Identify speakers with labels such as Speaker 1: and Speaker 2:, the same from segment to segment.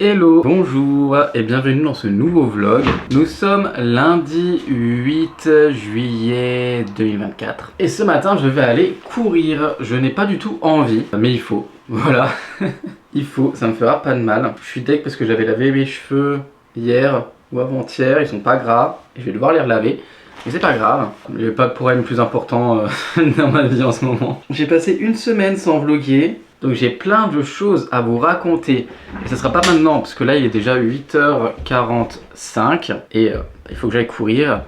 Speaker 1: Hello, bonjour et bienvenue dans ce nouveau vlog. Nous sommes lundi 8 juillet 2024 et ce matin je vais aller courir. Je n'ai pas du tout envie, mais il faut, voilà. Il faut, ça me fera pas de mal. Je suis deg parce que j'avais lavé mes cheveux hier ou avant-hier, ils sont pas gras et je vais devoir les relaver. Mais c'est pas grave, il n'y a pas de problème plus important dans ma vie en ce moment. J'ai passé une semaine sans vlogger. Donc j'ai plein de choses à vous raconter. Et ça sera pas maintenant parce que là il est déjà 8h45 et il faut que j'aille courir.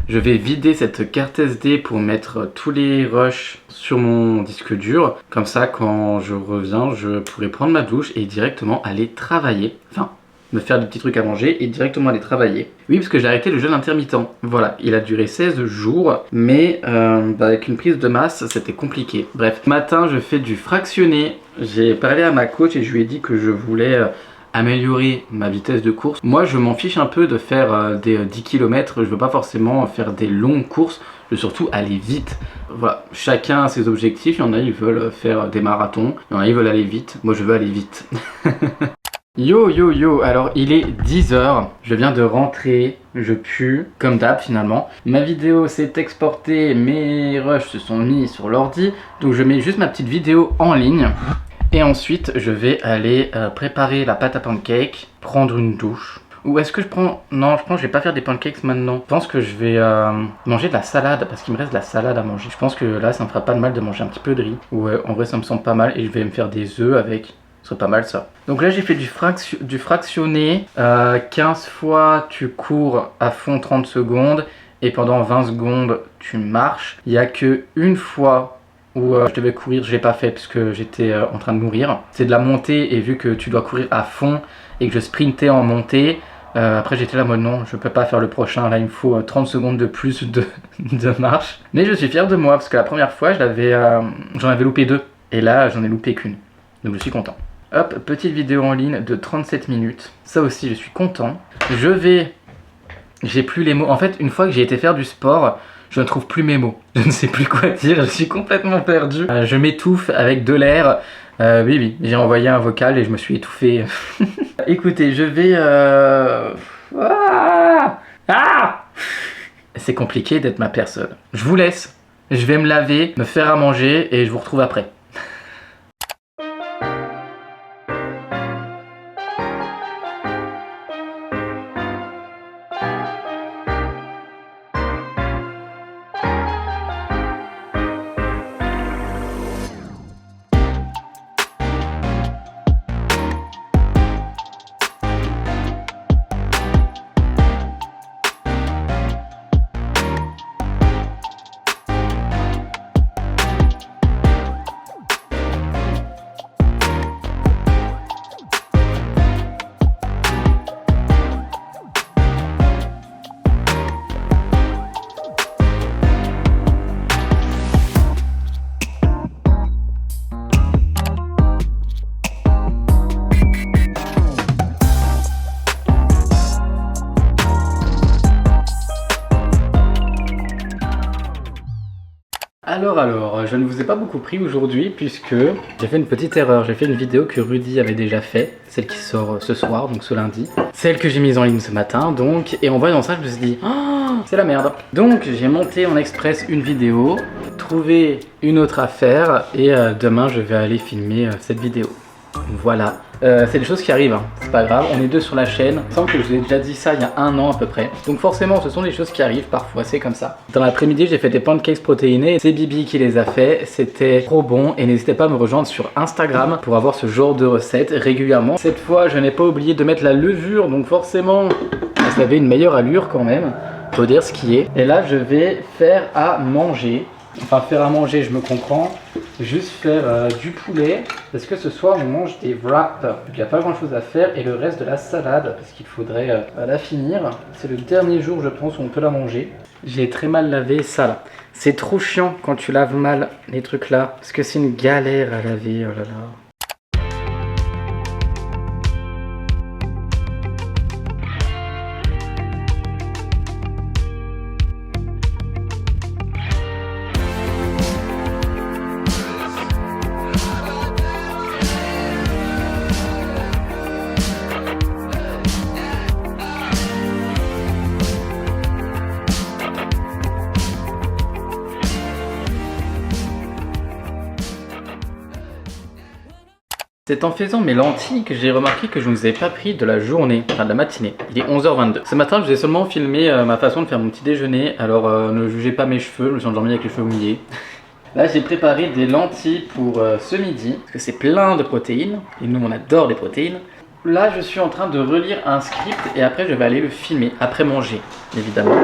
Speaker 1: Je vais vider cette carte SD pour mettre tous les rushs sur mon disque dur. Comme ça quand je reviens je pourrai prendre ma douche et directement aller travailler. Enfin, me faire des petits trucs à manger et directement aller travailler. Oui, parce que j'ai arrêté le jeûne intermittent. Voilà, il a duré 16 jours, mais avec une prise de masse, c'était compliqué. Bref, ce matin, je fais du fractionné. J'ai parlé à ma coach et je lui ai dit que je voulais améliorer ma vitesse de course. Moi, je m'en fiche un peu de faire des 10 km. Je veux pas forcément faire des longues courses. Je veux surtout aller vite. Voilà, chacun a ses objectifs. Il y en a, ils veulent faire des marathons. Il y en a, ils veulent aller vite. Moi, je veux aller vite. Yo yo yo, alors il est 10h, je viens de rentrer, je pue, comme d'hab finalement. Ma vidéo s'est exportée, mes rushs se sont mis sur l'ordi, donc je mets juste ma petite vidéo en ligne. Et ensuite je vais aller préparer la pâte à pancakes, prendre une douche. Ou est-ce que je prends... Non, je pense que je vais pas faire des pancakes maintenant. Je pense que je vais manger de la salade, parce qu'il me reste de la salade à manger. Je pense que là ça me fera pas de mal de manger un petit peu de riz. Ouais, en vrai ça me semble pas mal et je vais me faire des œufs avec... Ce serait pas mal ça. Donc là j'ai fait du fractionné. 15 fois tu cours à fond 30 secondes et pendant 20 secondes tu marches. Il n'y a que une fois où je devais courir, je l'ai pas fait parce que j'étais en train de mourir. C'est de la montée et vu que tu dois courir à fond et que je sprintais en montée, après j'étais là en mode non, je peux pas faire le prochain, là il me faut 30 secondes de plus de marche. Mais je suis fier de moi parce que la première fois j'en avais loupé 2 et là j'en ai loupé qu'une. Donc je suis content. Hop, petite vidéo en ligne de 37 minutes. Ça aussi, je suis content. J'ai plus les mots. En fait, une fois que j'ai été faire du sport, je ne trouve plus mes mots. Je ne sais plus quoi dire, je suis complètement perdu. Je m'étouffe avec de l'air. Oui, j'ai envoyé un vocal et je me suis étouffé. Écoutez, je vais... C'est compliqué d'être ma personne. Je vous laisse. Je vais me laver, me faire à manger et je vous retrouve après. Alors, je ne vous ai pas beaucoup pris aujourd'hui puisque j'ai fait une petite erreur. J'ai fait une vidéo que Rudy avait déjà fait, celle qui sort ce soir, donc ce lundi. Celle que j'ai mise en ligne ce matin, donc. Et en voyant ça, je me suis dit, oh, c'est la merde. Donc, j'ai monté en express une vidéo, trouvé une autre à faire et demain, je vais aller filmer cette vidéo. Voilà. C'est des choses qui arrivent, hein. C'est pas grave, on est 2 sur la chaîne. Il me semble que je vous ai déjà dit ça il y a 1 an à peu près. Donc forcément ce sont des choses qui arrivent parfois, c'est comme ça. Dans l'après-midi j'ai fait des pancakes protéinés, c'est Bibi qui les a fait, c'était trop bon. Et n'hésitez pas à me rejoindre sur Instagram pour avoir ce genre de recettes régulièrement. Cette fois je n'ai pas oublié de mettre la levure, donc forcément ça avait une meilleure allure quand même, faut dire ce qui est. Et là je vais faire à manger. Enfin faire à manger je me comprends, juste faire du poulet parce que ce soir on mange des wraps. Il n'y a pas grand chose à faire et le reste de la salade parce qu'il faudrait la finir. C'est le dernier jour je pense où on peut la manger. J'ai très mal lavé ça là. C'est trop chiant quand tu laves mal les trucs là parce que c'est une galère à laver, oh là là. C'est en faisant mes lentilles que j'ai remarqué que je ne vous ai pas pris de la journée, enfin de la matinée. Il est 11h22. Ce matin, je vous ai seulement filmé ma façon de faire mon petit déjeuner. Alors ne jugez pas mes cheveux, je me suis endormi avec les cheveux mouillés. Là, j'ai préparé des lentilles pour ce midi, parce que c'est plein de protéines. Et nous, on adore les protéines. Là, je suis en train de relire un script et après, je vais aller le filmer, après manger, évidemment.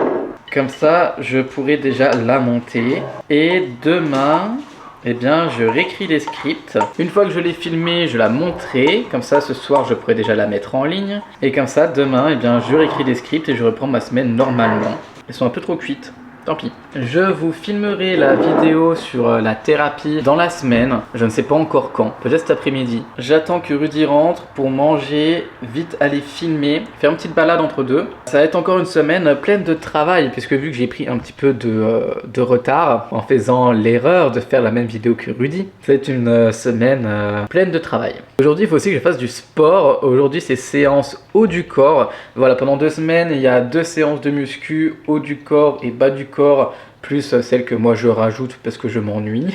Speaker 1: Comme ça, je pourrai déjà la monter. Et demain... eh bien, je réécris les scripts. Une fois que je l'ai filmé, je la monterai. Comme ça, ce soir, je pourrai déjà la mettre en ligne. Et comme ça, demain, eh bien, je réécris les scripts et je reprends ma semaine normalement. Elles sont un peu trop cuites. Tant pis. Je vous filmerai la vidéo sur la thérapie dans la semaine. Je ne sais pas encore quand. Peut-être cet après-midi. J'attends que Rudy rentre pour manger, vite aller filmer, faire une petite balade entre deux. Ça va être encore une semaine pleine de travail puisque vu que j'ai pris un petit peu de retard en faisant l'erreur de faire la même vidéo que Rudy, ça va être une semaine pleine de travail. Aujourd'hui, il faut aussi que je fasse du sport. Aujourd'hui, c'est séance haut du corps. Voilà, pendant 2 semaines, il y a 2 séances de muscu, haut du corps et bas du corps, plus celle que moi je rajoute parce que je m'ennuie.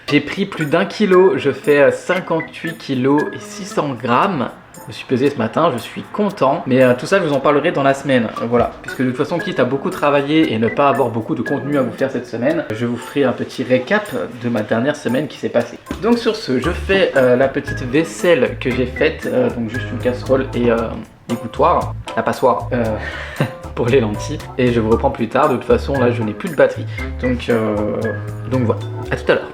Speaker 1: J'ai pris plus d'1 kilo, je fais 58 kg et 600 grammes. Je me suis pesé ce matin, je suis content. Mais tout ça, je vous en parlerai dans la semaine. Voilà, puisque de toute façon, quitte à beaucoup travailler et ne pas avoir beaucoup de contenu à vous faire cette semaine, je vous ferai un petit récap de ma dernière semaine qui s'est passée. Donc sur ce, je fais la petite vaisselle que j'ai faite. Donc juste une casserole et l'égouttoir, la passoire. Pour les lentilles et je vous reprends plus tard. De toute façon là je n'ai plus de batterie donc voilà, à tout à l'heure.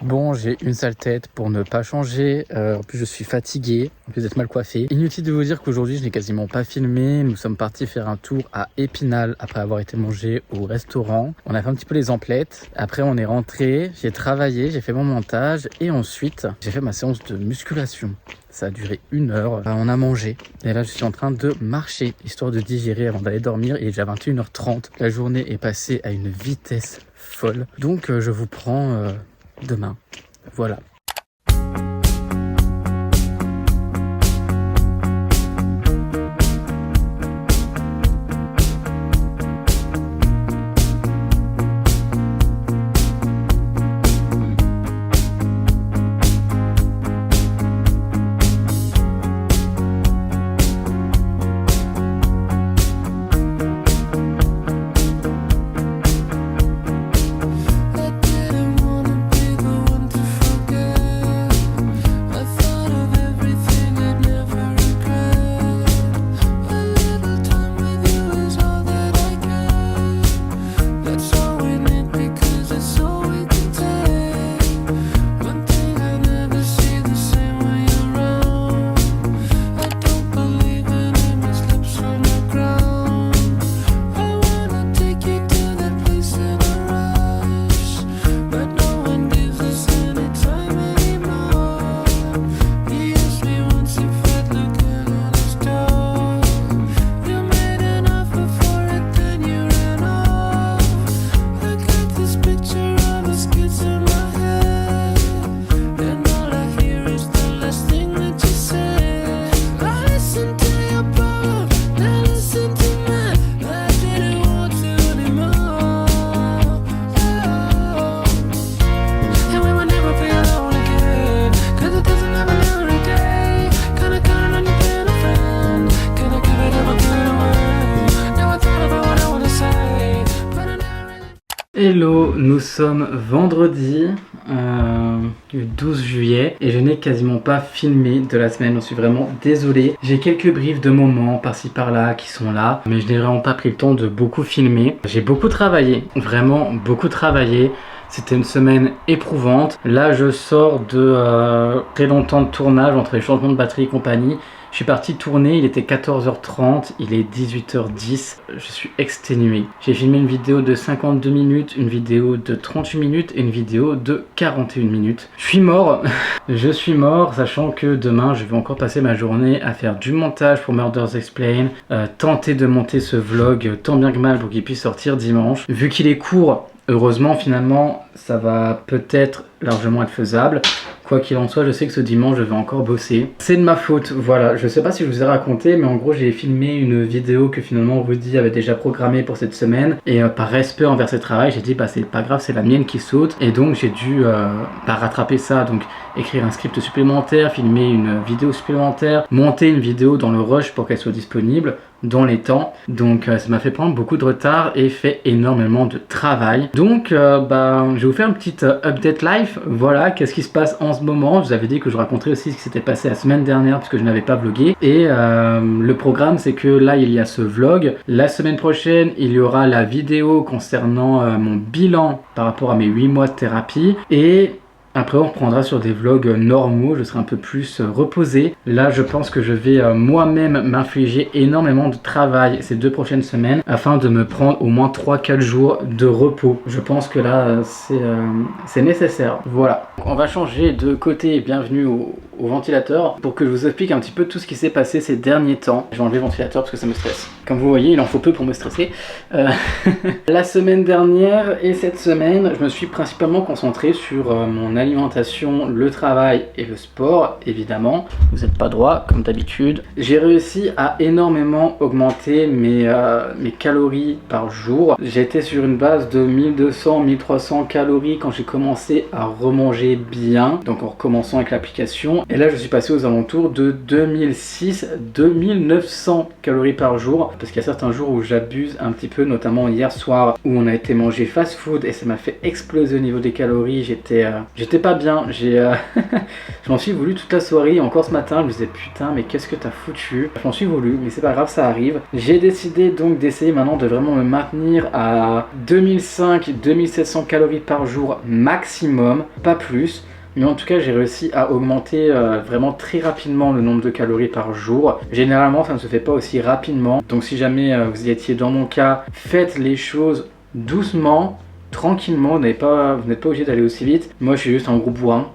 Speaker 1: Bon, j'ai une sale tête pour ne pas changer, en plus je suis fatigué, en plus d'être mal coiffé. Inutile de vous dire qu'aujourd'hui je n'ai quasiment pas filmé, nous sommes partis faire un tour à Épinal après avoir été manger au restaurant. On a fait un petit peu les emplettes, après on est rentré, j'ai travaillé, j'ai fait mon montage et ensuite j'ai fait ma séance de musculation. Ça a duré 1 heure, on a mangé et là je suis en train de marcher histoire de digérer avant d'aller dormir. Il est déjà 21h30, la journée est passée à une vitesse folle, donc je vous prends demain. Voilà. Hello, nous sommes vendredi, le 12 juillet et je n'ai quasiment pas filmé de la semaine, je suis vraiment désolé. J'ai quelques briefs de moments par-ci par-là qui sont là, mais je n'ai vraiment pas pris le temps de beaucoup filmer. J'ai beaucoup travaillé, vraiment beaucoup travaillé. C'était une semaine éprouvante. Là, je sors de très longtemps de tournage entre les changements de batterie et compagnie. Je suis parti tourner, il était 14h30, il est 18h10, je suis exténué. J'ai filmé une vidéo de 52 minutes, une vidéo de 38 minutes et une vidéo de 41 minutes. Je suis mort, je suis mort, sachant que demain je vais encore passer ma journée à faire du montage pour Murders Explain, tenter de monter ce vlog tant bien que mal pour qu'il puisse sortir dimanche. Vu qu'il est court, heureusement finalement ça va peut-être largement être faisable. Quoi qu'il en soit, je sais que ce dimanche je vais encore bosser. C'est de ma faute, voilà. Je sais pas si je vous ai raconté, mais en gros j'ai filmé une vidéo que finalement Rudy avait déjà programmée pour cette semaine. Et par respect envers ses travaux, j'ai dit bah c'est pas grave, c'est la mienne qui saute. Et donc j'ai dû rattraper ça, donc écrire un script supplémentaire, filmer une vidéo supplémentaire, monter une vidéo dans le rush pour qu'elle soit disponible dans les temps. Donc ça m'a fait prendre beaucoup de retard et fait énormément de travail. Donc je vais vous faire une petite update live. Voilà, qu'est-ce qui se passe en ce moment. Je vous avais dit que je raconterais aussi ce qui s'était passé la semaine dernière puisque je n'avais pas vlogué. Et le programme c'est que là il y a ce vlog. La semaine prochaine il y aura la vidéo concernant mon bilan par rapport à mes 8 mois de thérapie. Et après on reprendra sur des vlogs normaux, je serai un peu plus reposé. Là je pense que je vais moi-même m'infliger énormément de travail ces 2 prochaines semaines afin de me prendre au moins 3-4 jours de repos. Je pense que là c'est nécessaire. Voilà. On va changer de côté, bienvenue au ventilateur pour que je vous explique un petit peu tout ce qui s'est passé ces derniers temps. Je vais enlever le ventilateur parce que ça me stresse. Comme vous voyez, il en faut peu pour me stresser. La semaine dernière et cette semaine, je me suis principalement concentré sur mon alimentation, le travail et le sport, évidemment. Vous n'êtes pas droit, comme d'habitude. J'ai réussi à énormément augmenter mes calories par jour. J'étais sur une base de 1200-1300 calories quand j'ai commencé à remanger bien, donc en recommençant avec l'application. Et là, je suis passé aux alentours de 2600-2900 calories par jour, parce qu'il y a certains jours où j'abuse un petit peu, notamment hier soir où on a été manger fast food et ça m'a fait exploser au niveau des calories. J'étais pas bien, je m'en suis voulu toute la soirée. Encore ce matin je me disais putain mais qu'est-ce que t'as foutu. Je m'en suis voulu mais c'est pas grave, ça arrive. J'ai décidé donc d'essayer maintenant de vraiment me maintenir à 2500-2700 calories par jour maximum, pas plus. Mais en tout cas j'ai réussi à augmenter vraiment très rapidement le nombre de calories par jour. Généralement ça ne se fait pas aussi rapidement. Donc si jamais vous y étiez dans mon cas, faites les choses doucement, tranquillement, vous n'êtes pas obligé d'aller aussi vite. Moi je suis juste un gros bourrin,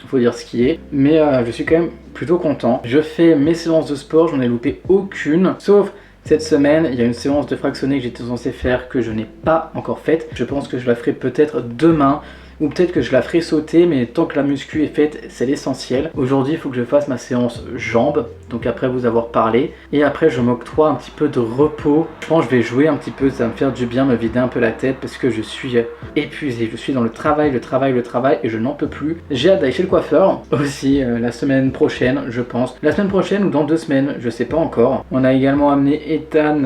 Speaker 1: faut dire ce qui est. Mais je suis quand même plutôt content. Je fais mes séances de sport, j'en ai loupé aucune. Sauf cette semaine, il y a une séance de fractionné que j'étais censé faire que je n'ai pas encore faite. Je pense que je la ferai peut-être demain. Ou peut-être que je la ferai sauter, mais tant que la muscu est faite, c'est l'essentiel. Aujourd'hui, il faut que je fasse ma séance jambes, donc après vous avoir parlé. Et après, je m'octroie un petit peu de repos. Je pense que je vais jouer un petit peu, ça va me faire du bien, me vider un peu la tête, parce que je suis épuisé. Je suis dans le travail, et je n'en peux plus. J'ai hâte d'aller chez le coiffeur aussi la semaine prochaine, je pense. La semaine prochaine ou dans 2 semaines, je sais pas encore. On a également amené Ethan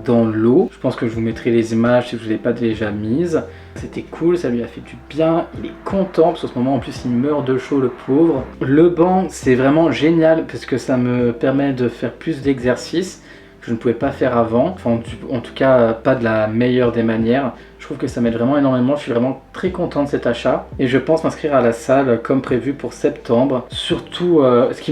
Speaker 1: dans l'eau. Je pense que je vous mettrai les images si je ne vous ai pas déjà mises. C'était cool, ça lui a fait du bien, il est content parce qu'en ce moment en plus il meurt de chaud le pauvre. Le banc c'est vraiment génial parce que ça me permet de faire plus d'exercices que je ne pouvais pas faire avant, enfin en tout cas pas de la meilleure des manières. Je trouve que ça m'aide vraiment énormément, je suis vraiment très content de cet achat et je pense m'inscrire à la salle comme prévu pour septembre. Surtout ce qui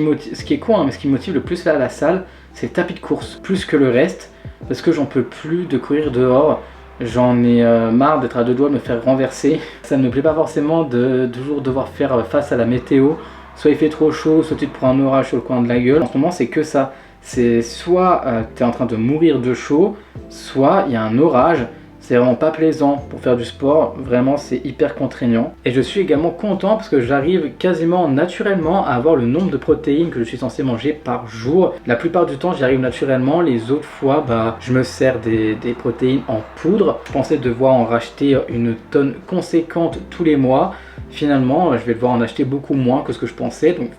Speaker 1: est con hein, mais ce qui me motive le plus là à la salle c'est le tapis de course, plus que le reste parce que j'en peux plus de courir dehors. J'en ai marre d'être à 2 doigts de me faire renverser. Ça ne me plaît pas forcément de toujours devoir faire face à la météo. Soit il fait trop chaud, soit tu te prends un orage sur le coin de la gueule. En ce moment c'est que ça. C'est soit tu es en train de mourir de chaud, soit il y a un orage. C'est vraiment pas plaisant pour faire du sport, vraiment c'est hyper contraignant. Et je suis également content parce que j'arrive quasiment naturellement à avoir le nombre de protéines que je suis censé manger par jour. La plupart du temps j'y arrive naturellement, les autres fois je me sers des protéines en poudre. Je pensais devoir en racheter une tonne conséquente tous les mois. Finalement je vais devoir en acheter beaucoup moins que ce que je pensais, donc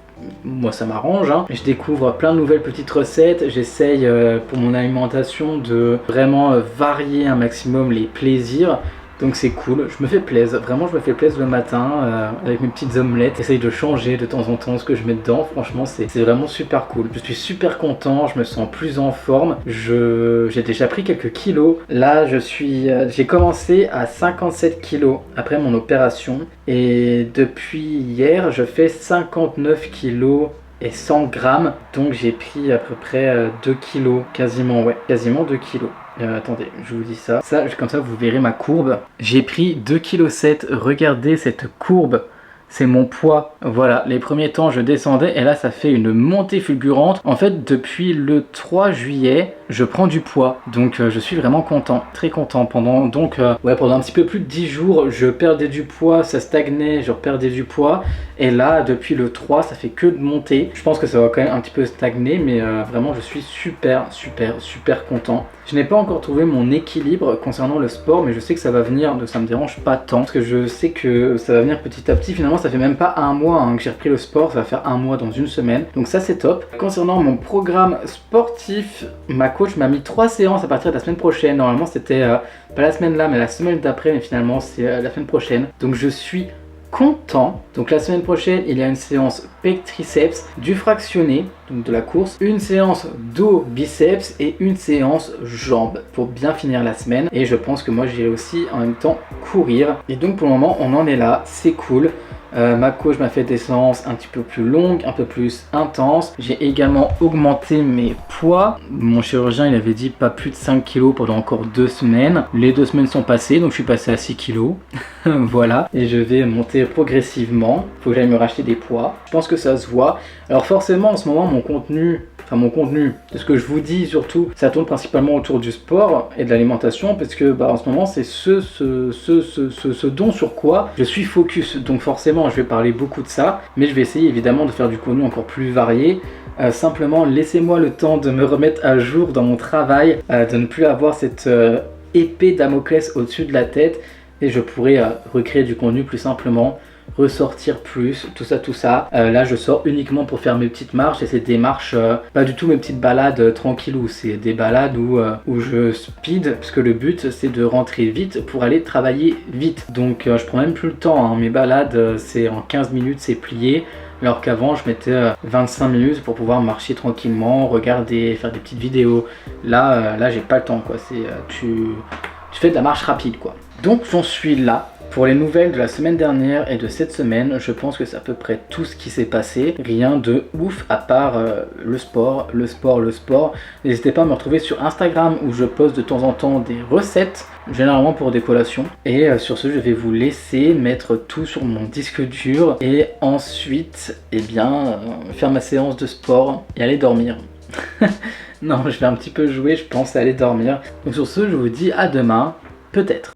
Speaker 1: moi ça m'arrange hein. Je découvre plein de nouvelles petites recettes, j'essaye pour mon alimentation de vraiment varier un maximum les plaisirs. Donc c'est cool, je me fais plaisir, vraiment je me fais plaisir le matin avec mes petites omelettes. J'essaye de changer de temps en temps ce que je mets dedans, franchement c'est vraiment super cool. Je suis super content, je me sens plus en forme, j'ai déjà pris quelques kilos. Là j'ai commencé à 57 kilos après mon opération et depuis hier je fais 59 kilos et 100 grammes. Donc j'ai pris à peu près 2 kilos, quasiment 2 kilos. Attendez, je vous dis ça. Comme ça, vous verrez ma courbe. J'ai pris 2,7 kg. Regardez cette courbe. C'est mon poids. Voilà, les premiers temps, je descendais et là, ça fait une montée fulgurante. En fait, depuis le 3 juillet, je prends du poids. Donc, je suis vraiment content, très content. Pendant un petit peu plus de 10 jours, je perdais du poids, ça stagnait, je reperdais du poids. Et là, depuis le 3, ça fait que de monter. Je pense que ça va quand même un petit peu stagner, mais vraiment, je suis super content. Je n'ai pas encore trouvé mon équilibre concernant le sport, mais je sais que ça va venir, donc ça me dérange pas tant, parce que je sais que ça va venir petit à petit. Finalement, ça fait même pas un mois que j'ai repris le sport, ça va faire un mois dans une semaine, donc ça c'est top. Concernant mon programme sportif, ma coach m'a mis 3 séances à partir de la semaine prochaine. Normalement c'était pas la semaine là, mais la semaine d'après, mais finalement c'est la semaine prochaine. Donc je suis content. Donc la semaine prochaine, il y a une séance pec triceps, du fractionné, donc de la course, une séance dos biceps et une séance jambes pour bien finir la semaine. Et je pense que moi j'irai aussi en même temps courir. Et donc pour le moment, on en est là, c'est cool. Ma coach m'a fait des séances un petit peu plus longues, un peu plus intenses. J'ai également augmenté mes poids. Mon chirurgien il avait dit pas plus de 5 kg pendant encore 2 semaines. Les 2 semaines sont passées, donc je suis passé à 6 kg. Voilà, et je vais monter progressivement. Il faut que j'aille me racheter des poids. Je pense que ça se voit. Alors forcément en ce moment mon contenu, de ce que je vous dis surtout, ça tourne principalement autour du sport et de l'alimentation, parce que en ce moment c'est ce dont sur quoi je suis focus. Donc forcément je vais parler beaucoup de ça, mais je vais essayer évidemment de faire du contenu encore plus varié. Simplement laissez-moi le temps de me remettre à jour dans mon travail, de ne plus avoir cette épée Damoclès au-dessus de la tête, et je pourrai recréer du contenu plus simplement, ressortir plus, tout ça. Là je sors uniquement pour faire mes petites marches, et c'est des marches, pas du tout mes petites balades tranquillou, c'est des balades où je speed, parce que le but c'est de rentrer vite pour aller travailler vite. Donc je prends même plus le temps, hein. Mes balades c'est en 15 minutes c'est plié, alors qu'avant je mettais 25 minutes pour pouvoir marcher tranquillement, regarder, faire des petites vidéos. Là j'ai pas le temps quoi, c'est tu fais de la marche rapide quoi. Donc j'en suis là. Pour les nouvelles de la semaine dernière et de cette semaine, je pense que c'est à peu près tout ce qui s'est passé. Rien de ouf à part le sport. N'hésitez pas à me retrouver sur Instagram où je poste de temps en temps des recettes, généralement pour des collations. Et sur ce, je vais vous laisser mettre tout sur mon disque dur et ensuite, faire ma séance de sport et aller dormir. Non, je vais un petit peu jouer, je pense aller dormir. Donc sur ce, je vous dis à demain, peut-être.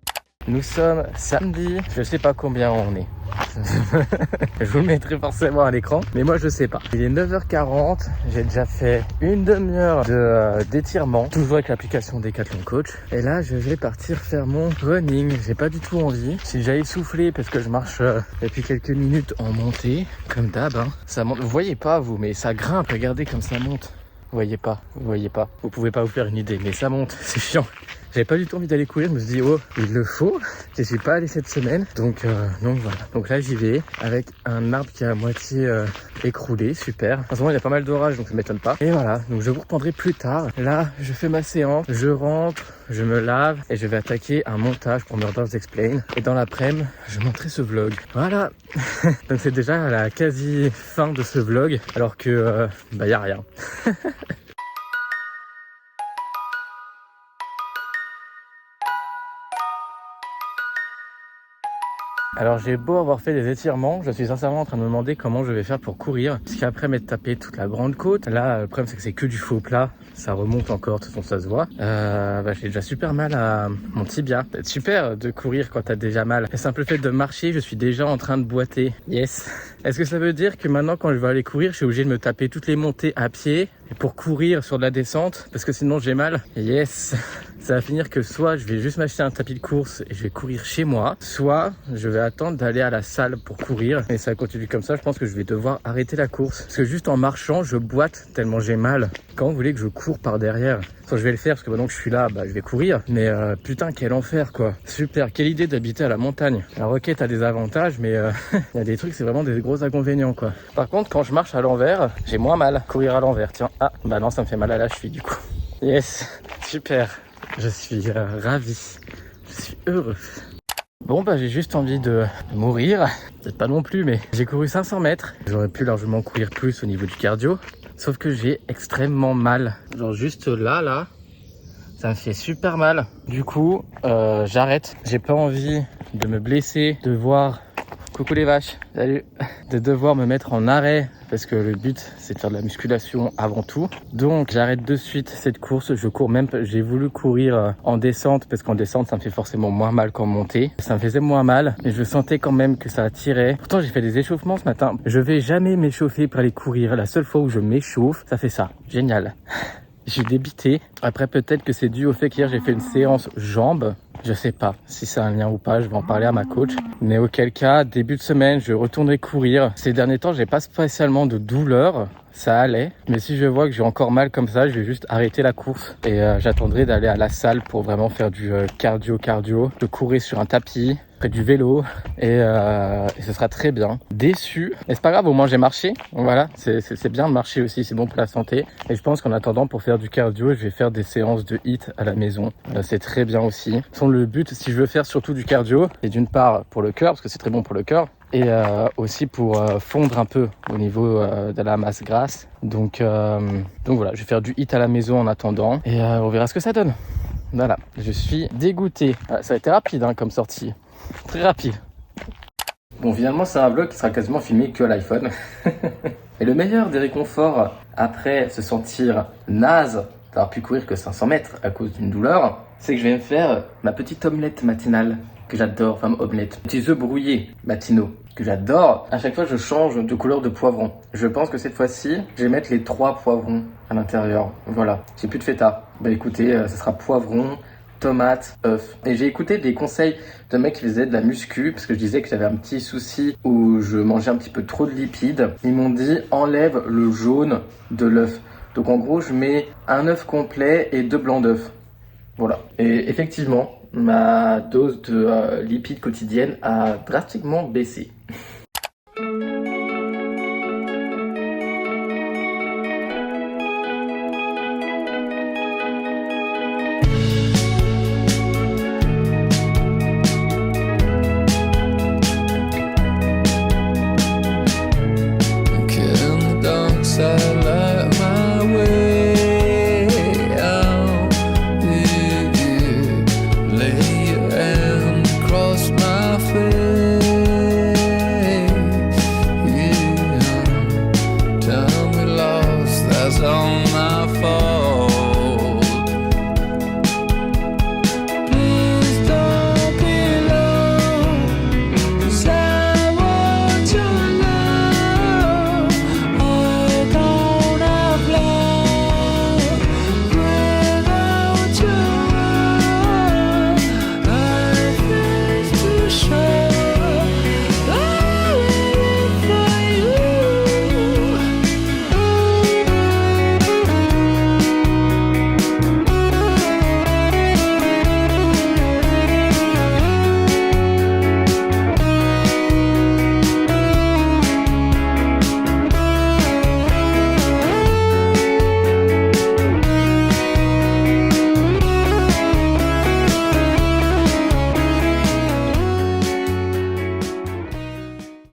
Speaker 1: Nous sommes samedi, je sais pas combien on est. Je vous le mettrai forcément à l'écran, mais moi je sais pas. Il est 9h40, j'ai déjà fait une demi-heure d'étirement, toujours avec l'application Decathlon Coach. Et là je vais partir faire mon running. J'ai pas du tout envie. Si j'ai essoufflé parce que je marche depuis quelques minutes en montée, comme d'hab, hein. Ça monte. Vous voyez pas vous, mais ça grimpe, regardez comme ça monte. Vous voyez pas. Vous pouvez pas vous faire une idée, mais ça monte, c'est chiant. J'avais pas du tout envie d'aller courir, je me suis dit oh il le faut, je suis pas allé cette semaine, donc voilà. Donc là j'y vais avec un arbre qui est à moitié écroulé, super. En ce moment il y a pas mal d'orage donc ça m'étonne pas. Et voilà, donc je vous reprendrai plus tard. Là je fais ma séance, je rentre, je me lave et je vais attaquer un montage pour Murder's Explain. Et dans l'après-midi, je montrerai ce vlog. Voilà. Donc c'est déjà la quasi fin de ce vlog alors que y a rien. Alors j'ai beau avoir fait des étirements, je suis sincèrement en train de me demander comment je vais faire pour courir. Parce qu'après m'être tapé toute la grande côte, là le problème c'est que c'est que du faux plat, ça remonte encore, de toute façon ça se voit. J'ai déjà super mal à mon tibia. C'est super de courir quand t'as déjà mal. Le simple fait de marcher, je suis déjà en train de boiter. Yes. Est-ce que ça veut dire que maintenant quand je vais aller courir, je suis obligé de me taper toutes les montées à pied et pour courir sur de la descente parce que sinon j'ai mal? Yes. Ça va finir que soit je vais juste m'acheter un tapis de course et je vais courir chez moi, soit je vais attendre d'aller à la salle pour courir. Et ça continue comme ça, je pense que je vais devoir arrêter la course. Parce que juste en marchant, je boite tellement j'ai mal. Quand vous voulez que je cours par derrière? Enfin, je vais le faire parce que maintenant que je suis là, je vais courir. Mais putain, quel enfer quoi. Super, quelle idée d'habiter à la montagne. Alors ok, t'as des avantages, mais il y a des trucs, c'est vraiment des gros inconvénients quoi. Par contre, quand je marche à l'envers, j'ai moins mal. Courir à l'envers, tiens. Ah, non, ça me fait mal à la cheville du coup. Yes, super. Je suis ravi, je suis heureux. Bon bah j'ai juste envie de mourir, peut-être pas non plus mais j'ai couru 500 mètres. J'aurais pu largement courir plus au niveau du cardio, sauf que j'ai extrêmement mal. Genre juste là, ça me fait super mal. Du coup j'arrête, j'ai pas envie de me blesser, de voir... Coucou les vaches, salut. De devoir me mettre en arrêt parce que le but c'est de faire de la musculation avant tout. Donc j'arrête de suite cette course, je cours même, j'ai voulu courir en descente parce qu'en descente ça me fait forcément moins mal qu'en montée. Ça me faisait moins mal, mais je sentais quand même que ça tirait. Pourtant j'ai fait des échauffements ce matin. Je vais jamais m'échauffer pour aller courir, la seule fois où je m'échauffe, ça fait ça. Génial. J'ai débité. Après peut-être que c'est dû au fait qu'hier j'ai fait une séance jambes. Je sais pas si c'est un lien ou pas, je vais en parler à ma coach. Mais auquel cas, début de semaine, je retournerai courir. Ces derniers temps, j'ai pas spécialement de douleur. Ça allait. Mais si je vois que j'ai encore mal comme ça, je vais juste arrêter la course. Et j'attendrai d'aller à la salle pour vraiment faire du cardio. Je courir sur un tapis, près du vélo. Et ce sera très bien. Déçu. Mais c'est pas grave, au moins j'ai marché. Voilà, c'est bien de marcher aussi, c'est bon pour la santé. Et je pense qu'en attendant, pour faire du cardio, je vais faire des séances de HIIT à la maison. C'est très bien aussi. Le but, si je veux faire surtout du cardio, c'est d'une part pour le cœur, parce que c'est très bon pour le cœur, et aussi pour fondre un peu au niveau de la masse grasse. Donc voilà, je vais faire du HIIT à la maison en attendant, et on verra ce que ça donne. Voilà, je suis dégoûté. Ça a été rapide comme sortie, très rapide. Bon, finalement, c'est un vlog qui sera quasiment filmé que à l'iPhone. Et le meilleur des réconforts, après se sentir naze d'avoir pu courir que 500 mètres à cause d'une douleur, c'est que je vais me faire ma petite omelette matinale que j'adore, enfin omelette, petits œufs brouillés matinaux que j'adore. À chaque fois, je change de couleur de poivron. Je pense que cette fois-ci, je vais mettre les 3 poivrons à l'intérieur. Voilà, j'ai plus de feta. Bah écoutez, ça sera poivron, tomate, œuf. Et j'ai écouté des conseils de mecs qui faisaient de la muscu parce que je disais que j'avais un petit souci où je mangeais un petit peu trop de lipides. Ils m'ont dit enlève le jaune de l'œuf. Donc en gros, je mets un œuf complet et 2 blancs d'œufs. Voilà. Et effectivement, ma dose de lipides quotidienne a drastiquement baissé.
Speaker 2: all my fault.